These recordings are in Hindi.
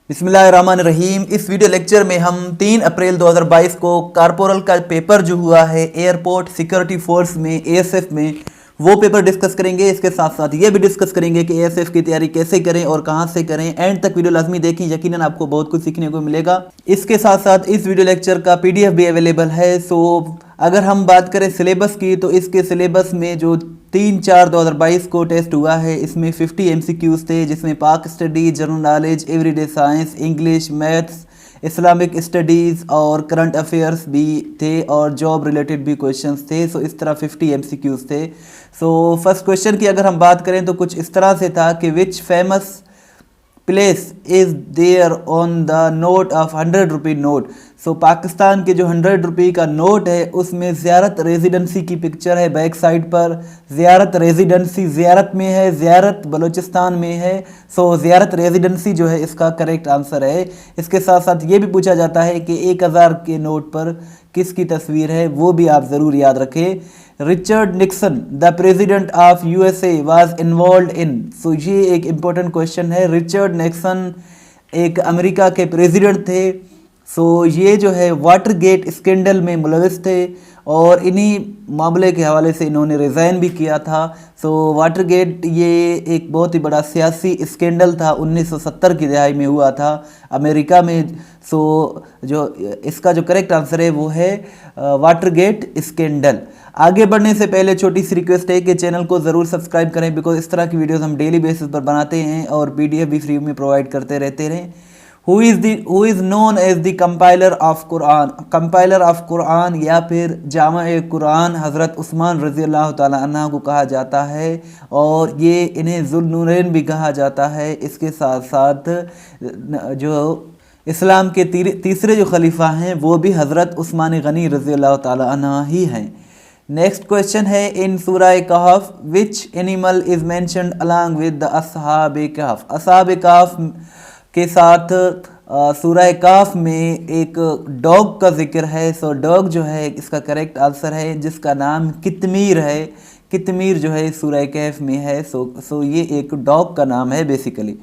बिस्मिल्लाहिर्रहमानिर्रहीम। इस वीडियो लेक्चर में हम 3 अप्रैल 2022 को कारपोरल का पेपर जो हुआ है एयरपोर्ट सिक्योरिटी फोर्स में एएसएफ में, वो पेपर डिस्कस करेंगे। इसके साथ साथ ये भी डिस्कस करेंगे कि एएसएफ की तैयारी कैसे करें और कहां से करें। एंड तक वीडियो लाजमी देखें, यकीनन आपको बहुत कुछ सीखने को मिलेगा। इसके साथ साथ इस वीडियो लेक्चर का पीडीएफ भी अवेलेबल है। सो अगर हम बात करें सिलेबस की, तो इसके सिलेबस में जो 3/4/2022 को टेस्ट हुआ है, इसमें 50 MCQs थे, जिसमें पाक study, general knowledge, everyday science, English, maths, Islamic studies और करंट अफेयर्स भी थे और जॉब रिलेटेड भी क्वेश्चंस थे। सो इस तरह 50 MCQs थे। सो फर्स्ट क्वेश्चन की अगर हम बात करें तो कुछ इस तरह से था कि which famous place is there on the note of 100 rupee note. So Pakistan के जो 100 रुपये का नोट है उसमें ज़ियारत रेजिडेंसी की पिक्चर है बैक साइड पर। ज़ियारत रेजिडेंसी ज़ियारत में है, ज़ियारत बलूचिस्तान में है। सो ज़ियारत रेजिडेंसी जो है इसका करेक्ट आंसर है। इसके साथ साथ ये भी पूछा जाता है कि 1000 के नोट पर किसकी तस्वीर है, वो भी आप ज़रूर याद रखें। Richard Nixon the president of USA was involve in. So ये एक इम्पोर्टेंट क्वेश्चन है। रिचर्ड निक्सन एक अमेरिका के प्रेसिडेंट थे। सो ये जो है वाटरगेट स्कैंडल में मुलविस थे और इन्हीं मामले के हवाले से इन्होंने रिज़ाइन भी किया था। सो वाटरगेट ये एक बहुत ही बड़ा सियासी स्कैंडल था, 1970 की दहाई में हुआ था अमेरिका में। सो जो इसका जो करेक्ट आंसर है वो है वाटरगेट स्कैंडल। आगे बढ़ने से पहले छोटी सी रिक्वेस्ट है कि चैनल को ज़रूर सब्सक्राइब करें, बिकॉज इस तरह की वीडियोस हम डेली बेसिस पर बनाते हैं और PDF भी फ्री में प्रोवाइड करते रहते हैं। Who is known as the compiler of Quran. Compiler of Quran या फिर जामा कुरान हज़रत उस्मान रज़ी अल्लाह ताला अन्हा को कहा जाता है और ये इन्हें ज़ुल्नूरैन भी कहा जाता है। इसके साथ साथ जो इस्लाम के तीसरे जो खलीफा हैं वो भी हज़रत उस्मान गनी रज़ी अल्लाह ताला अन्हा ही हैं। नेक्स्ट क्वेश्चन है, इन सूरह कहफ which animal is mentioned along with the असहाब कहफ। असहाब कहफ के साथ सूरह कहफ में एक डॉग का जिक्र है। सो डॉग जो है इसका करेक्ट आंसर है, जिसका नाम कितमीर है। कितमीर जो है सूरह कहफ में है। सो ये एक डॉग का नाम है basically.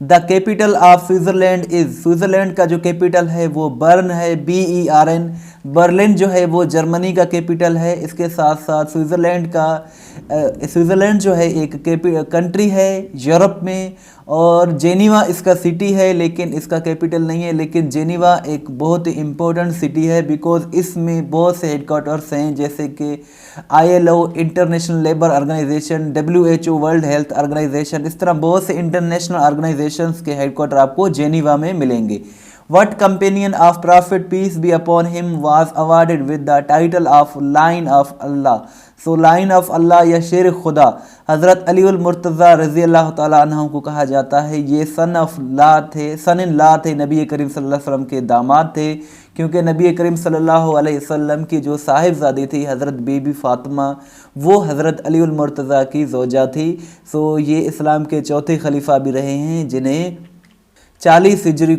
The capital of Switzerland is. Switzerland का जो कैपिटल है वो बर्न है, BERN। बर्लिन जो है वो जर्मनी का कैपिटल है। इसके साथ साथ स्विट्ज़रलैंड जो है एक कंट्री है यूरोप में और जेनीवा इसका सिटी है, लेकिन इसका कैपिटल नहीं है। लेकिन जेनीवा एक बहुत ही इम्पोर्टेंट सिटी है बिकॉज इसमें बहुत से हेडक्वार्टर्स हैं, जैसे कि ILO international labour organisation, WHO world health organisation, इस तरह बहुत से इंटरनेशनल ऑर्गेनाइजेशंस के हेडक्वार्टर आपको जेनीवा में मिलेंगे। What companion of Prophet peace be upon him was awarded with the title of Lion of Allah? So Lion of Allah या शेर खुदा हज़रत अली उल मुर्तज़ा रज़ी अल्लाह ताला अन्हु को कहा जाता है। ये सन इन ला थे, नबी करीम सल्लल्लाहु अलैहि वसल्लम के दामाद थे, क्योंकि नबी करीम सल्लल्लाहु अलैहि वसल्लम की जो साहिबजादी थी हज़रत बीबी फ़ातिमा, वो हज़रत अली उल मुर्तज़ा की ज़ौजा थी। सो ये इस्लाम के चौथे खलीफा भी रहे हैं, जिन्हें 40 हिजरी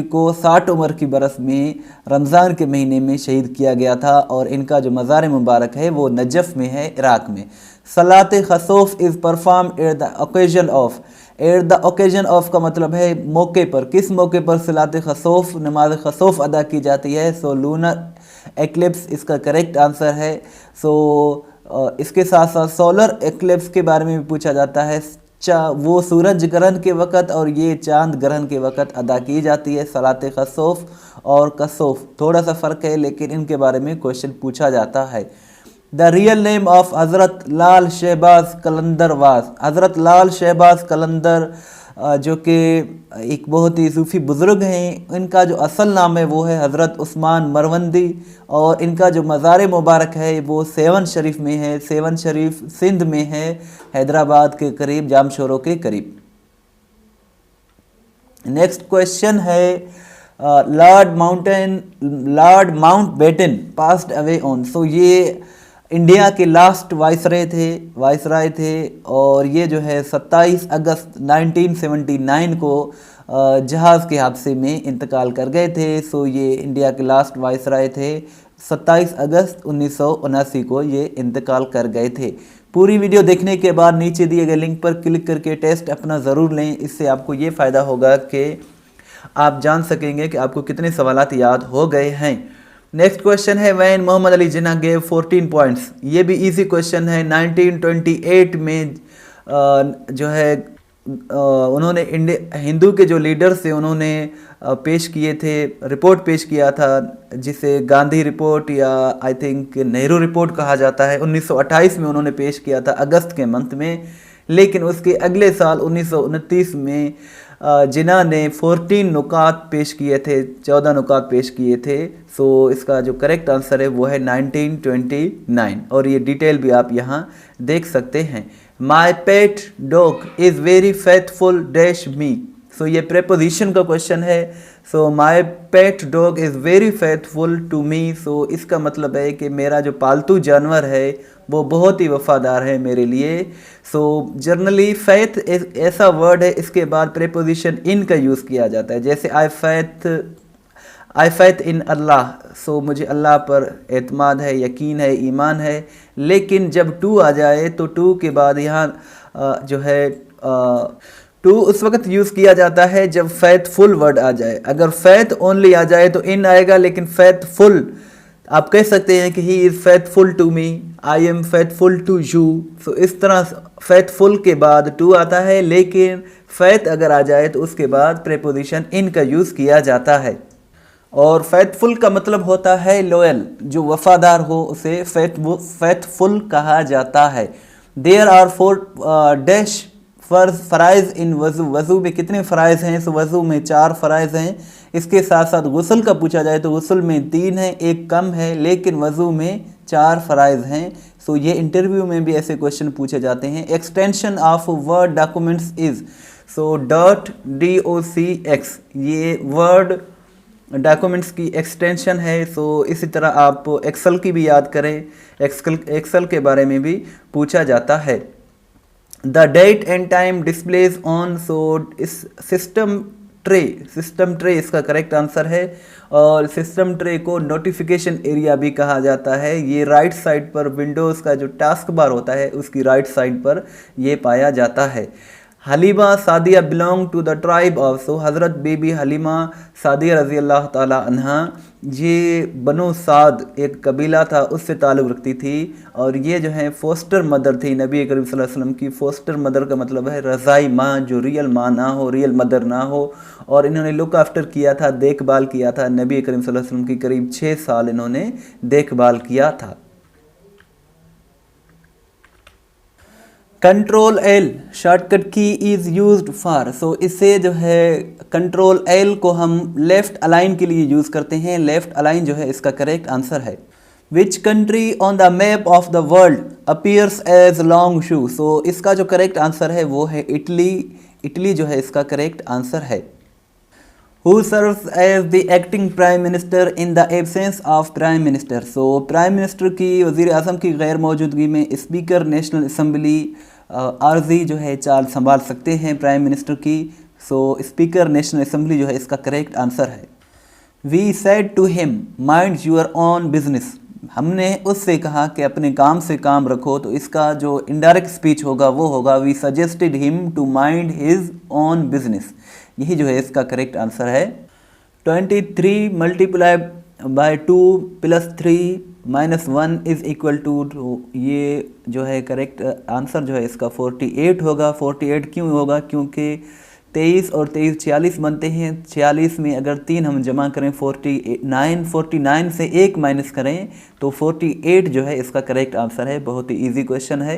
को 60 उम्र की बरस में रमज़ान के महीने में शहीद किया गया था और इनका जो मज़ार मुबारक है वो नजफ़ में है, इराक़ में। सलात खसूफ़ is perform at the occasion of. At the occasion of का मतलब है मौके पर। किस मौके पर सलात खसूफ़, नमाज खसूफ़ अदा की जाती है? सो लूनर एक्लिप्स इसका करेक्ट आंसर है। सो इसके साथ साथ सोलर एक्लिप्स के बारे में भी पूछा जाता है। वो सूरज ग्रहण के वक़्त और ये चांद ग्रहण के वक़्त अदा की जाती है। सलात खसूफ़ और कसूफ़ थोड़ा सा फ़र्क है, लेकिन इनके बारे में क्वेश्चन पूछा जाता है। द रियल नेम ऑफ हज़रत लाल शहबाज कलंदर वाज। हज़रत लाल शहबाज कलंदर जो कि एक बहुत ही सूफ़ी बुज़ुर्ग हैं, इनका जो असल नाम है वो है हज़रत उस्मान मरवंदी और इनका जो मज़ार मुबारक है वो सेवन शरीफ में है। सेवन शरीफ सिंध में है, हैदराबाद के करीब, जामशोरों के करीब। नेक्स्ट क्वेश्चन है, Lord Mountbatten passed away on. So ये इंडिया के लास्ट वाइसराय थे और ये जो है 27 अगस्त 1979 को जहाज़ के हादसे में इंतकाल कर गए थे। सो ये इंडिया के लास्ट वाइसराय थे। 27 अगस्त 1979 को ये इंतकाल कर गए थे। पूरी वीडियो देखने के बाद नीचे दिए गए लिंक पर क्लिक करके टेस्ट अपना ज़रूर लें। इससे आपको ये फ़ायदा होगा कि आप जान सकेंगे कि आपको कितने सवालात याद हो गए हैं। नेक्स्ट क्वेश्चन है when Mohammad Ali Jinnah gave 14 points. ये भी इजी क्वेश्चन है। 1928 में जो है उन्होंने हिंदू के जो लीडर्स थे उन्होंने पेश किए थे, रिपोर्ट पेश किया था जिसे गांधी रिपोर्ट या आई थिंक नेहरू रिपोर्ट कहा जाता है। 1928 में उन्होंने पेश किया था अगस्त के मंथ में, लेकिन उसके अगले साल 1929 में जिन्ना ने 14 नुकात पेश किए थे, 14 नुकात पेश किए थे। सो इसका जो करेक्ट आंसर है वो है 1929 और ये डिटेल भी आप यहाँ देख सकते हैं। My pet dog is very faithful dash me. So ये प्रेपोजिशन का क्वेश्चन है। So my pet dog is very faithful to me. So इसका मतलब है कि मेरा जो पालतू जानवर है वो बहुत ही वफादार है मेरे लिए। सो जनरली फेथ ऐसा वर्ड है, इसके बाद प्रेपोजिशन इन का यूज़ किया जाता है। जैसे आई फैथ इन अल्लाह। सो मुझे अल्लाह पर एतमाद है, यकीन है, ईमान है। लेकिन जब टू आ जाए तो टू के बाद यहाँ जो है टू उस वक्त यूज़ किया जाता है जब फैथफुल वर्ड आ जाए। अगर फैथ ओनली आ जाए तो इन आएगा, लेकिन फैथफुल आप कह सकते हैं कि he is faithful to me, I am faithful to you. So इस तरह फैथफुल के बाद टू आता है, लेकिन फैथ अगर आ जाए तो उसके बाद प्रेपोजिशन इन का यूज़ किया जाता है। और फैथफुल का मतलब होता है लॉयल, जो वफादार हो उसे फैथफुल कहा जाता है। देयर आर 4 डैश फ़राइज़ इन वज़ू। वज़ू में कितने फ़राइज़ हैं? सो वज़ू में 4 फ़राइज़ हैं। इसके साथ साथ गुस्ल का पूछा जाए तो गुस्ल में 3 है, एक कम है, लेकिन वज़ू में 4 फ़राइज़ हैं। सो ये इंटरव्यू में भी ऐसे क्वेश्चन पूछे जाते हैं। Extension of word documents is. So .docx ये वर्ड डॉक्यूमेंट्स की एक्सटेंशन है। सो इसी तरह आप एक्सेल की भी याद करें, एक्सेल के बारे में भी पूछा जाता है। The date and time displays on. So इस सिस्टम ट्रे इसका करेक्ट आंसर है। और सिस्टम ट्रे को नोटिफिकेशन एरिया भी कहा जाता है। ये राइट साइड पर विंडोज़ का जो टास्क बार होता है उसकी राइट साइड पर ये पाया जाता है। Halima Sadia belong to the tribe of. So हज़रत बीबी हलीमा सादिया रज़ी अल्लाह ताला अन्हा ये बनो साद एक कबीला था उससे ताल्लुक़ रखती थी। और ये जो है फोस्टर मदर थी नबी करीम सल्लल्लाहु अलैहि वसल्लम की। फोस्टर मदर का मतलब है रज़ाई माँ, जो रियल माँ ना हो, रियल मदर ना हो। और इन्होंने लुक आफ्टर किया था, देखभाल किया था नबी करीम सल्लल्लाहु अलैहि वसल्लम की। करीब 6 साल इन्होंने देखभाल किया था। कंट्रोल एल शॉर्टकट की इज़ यूज्ड फॉर। सो इससे जो है कंट्रोल एल को हम लेफ़्ट अलाइन के लिए यूज़ करते हैं। लेफ़्ट अलाइन जो है इसका करेक्ट आंसर है। Which country on the map of the world appears as long shoe. So इसका जो करेक्ट आंसर है वो है इटली। इटली जो है इसका करेक्ट आंसर है। Who serves as the acting prime minister in the absence of prime minister। So prime minister की, वज़ीर आज़म की गैर मौजूदगी में स्पीकर नेशनल असम्बली आर्जी जो है चार्ज संभाल सकते हैं प्राइम मिनिस्टर की। सो स्पीकर नेशनल असम्बली जो है इसका करेक्ट आंसर है। We said to him mind your own business. हमने उससे कहा कि अपने काम से काम रखो। तो इसका जो इनडायरेक्ट स्पीच होगा वो होगा we suggested him to mind his own business. यही जो है इसका करेक्ट आंसर है। 23 multiply by 2 + 3 - 1 is equal to. ये जो है करेक्ट आंसर जो है इसका 48 होगा। 48 क्यों होगा? क्योंकि 23 और 23 46 बनते हैं। 46 में अगर 3 हम जमा करें 49 से 1 माइनस करें तो 48 जो है इसका करेक्ट आंसर है। बहुत ही ईजी क्वेश्चन है।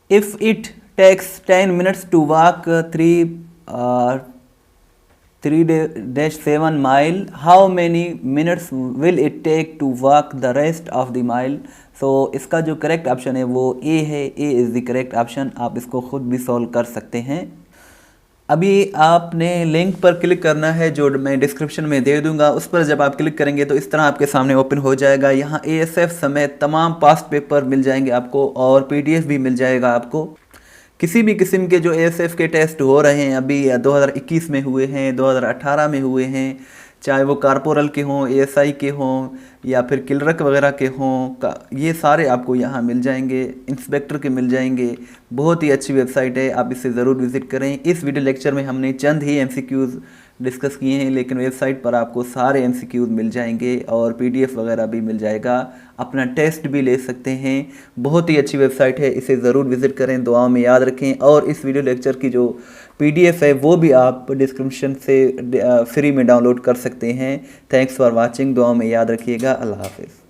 If it takes 10 minutes to walk 3-7 mile, how many minutes will it take to walk the rest of the mile. So इसका जो करेक्ट ऑप्शन है वो ए है। A is the correct option. आप इसको खुद भी सॉल्व कर सकते हैं। अभी आपने लिंक पर क्लिक करना है जो मैं डिस्क्रिप्शन में दे दूंगा। उस पर जब आप क्लिक करेंगे तो इस तरह आपके सामने ओपन हो जाएगा। यहाँ ASF समेत तमाम पास्ट पेपर मिल जाएंगे आपको और PDF भी मिल जाएगा आपको। किसी भी किस्म के जो ASF के टेस्ट हो रहे हैं अभी 2021 में हुए हैं, 2018 में हुए हैं, चाहे वो कारपोरल के हों, एएसआई के हों या फिर क्लर्क वगैरह के हों का, ये सारे आपको यहाँ मिल जाएंगे, इंस्पेक्टर के मिल जाएंगे। बहुत ही अच्छी वेबसाइट है, आप इसे ज़रूर विज़िट करें। इस वीडियो लेक्चर में हमने चंद ही एमसीक्यूज़ डिस्कस किए हैं, लेकिन वेबसाइट पर आपको सारे एमसीक्यूज़ मिल जाएंगे और पीडीएफ वगैरह भी मिल जाएगा, अपना टेस्ट भी ले सकते हैं। बहुत ही अच्छी वेबसाइट है, इसे ज़रूर विज़िट करें, दुआओं में याद रखें। और इस वीडियो लेक्चर की जो पीडीएफ है वो भी आप डिस्क्रिप्शन से फ्री में डाउनलोड कर सकते हैं। थैंक्स फॉर वाचिंग, दुआओं में याद रखिएगा। अल्लाह हाफिज़।